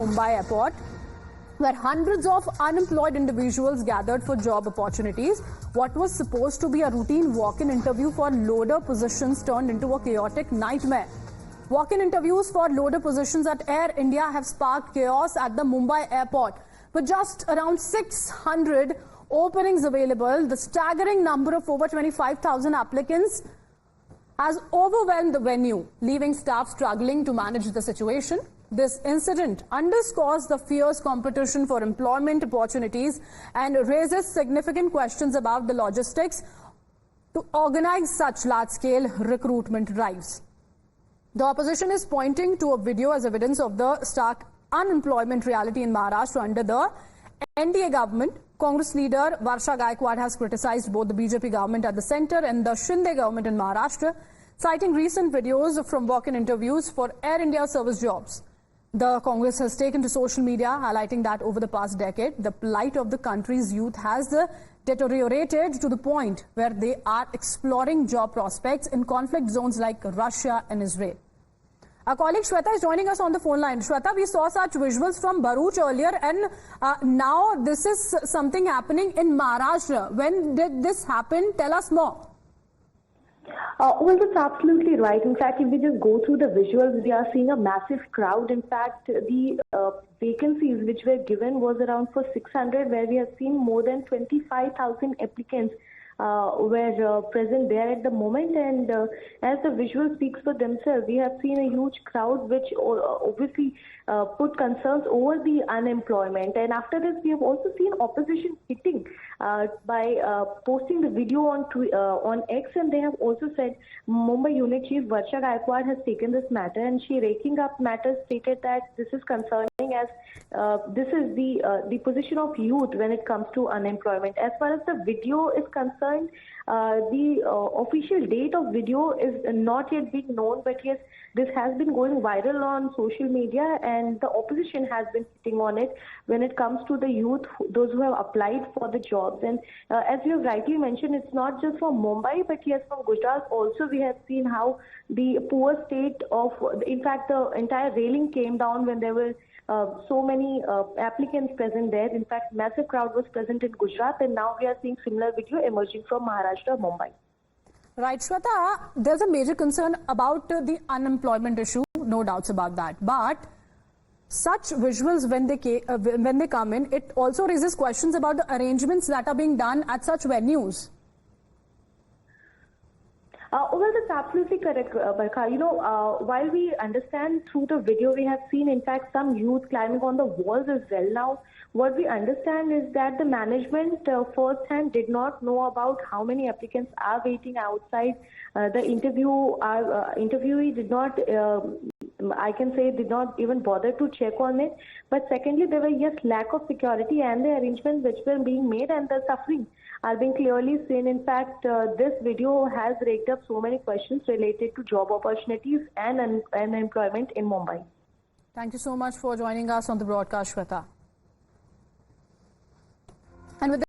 Mumbai airport, where hundreds of unemployed individuals gathered for job opportunities. What was supposed to be a routine walk-in interview for loader positions turned into a chaotic nightmare. Walk-in interviews for loader positions at Air India have sparked chaos at the Mumbai airport. With just around 600 openings available, the staggering number of over 25,000 applicants has overwhelmed the venue, leaving staff struggling to manage the situation. This incident underscores the fierce competition for employment opportunities and raises significant questions about the logistics to organize such large-scale recruitment drives. The opposition is pointing to a video as evidence of the stark unemployment reality in Maharashtra under the NDA government. Congress leader Varsha Gaikwad has criticized both the BJP government at the centre and the Shinde government in Maharashtra, citing recent videos from walk-in interviews for Air India service jobs. The Congress has taken to social media, highlighting that over the past decade, the plight of the country's youth has deteriorated to the point where they are exploring job prospects in conflict zones like Russia and Israel. Our colleague Shweta is joining us on the phone line. Shweta, we saw such visuals from Bharuch earlier, and now this is something happening in Maharashtra. When did this happen? Tell us more. Well, that's absolutely right. In fact, if we just go through the visuals, we are seeing a massive crowd. In fact, the vacancies which were given was around for 600, where we have seen more than 25,000 applicants were present there at the moment. And as the visual speaks for themselves, we have seen a huge crowd which obviously put concerns over the unemployment. And after this, we have also seen opposition hitting by posting the video on X, and they have also said Mumbai unit chief Varsha Gaikwad has taken this matter, and she raking up matters stated that this is concerning as this is the position of youth when it comes to unemployment. As far as the video is concerned, the official date of video is not yet being known, but yes, this has been going viral on social media, and the opposition has been sitting on it when it comes to the youth, those who have applied for the jobs. And as you have rightly mentioned, it's not just from Mumbai, but yes, from Gujarat also we have seen how the poor state of, in fact, the entire railing came down when there were so many applicants present there. In fact, massive crowd was present in Gujarat, and now we are seeing similar video emerging from Maharashtra, Mumbai. Right, Shweta, there's a major concern about the unemployment issue, no doubts about that. But such visuals, when they come in, it also raises questions about the arrangements that are being done at such venues. Well, that's absolutely correct, Barkha. While we understand through the video, we have seen, in fact, some youth climbing on the walls as well. Now, what we understand is that the management firsthand did not know about how many applicants are waiting outside. The interviewee did not, I can say, did not even bother to check on it. But secondly, there were, yes, lack of security and the arrangements which were being made, and the suffering are being clearly seen. In fact, this video has raked up so many questions related to job opportunities and unemployment in Mumbai. Thank you so much for joining us on the broadcast, Shweta. And with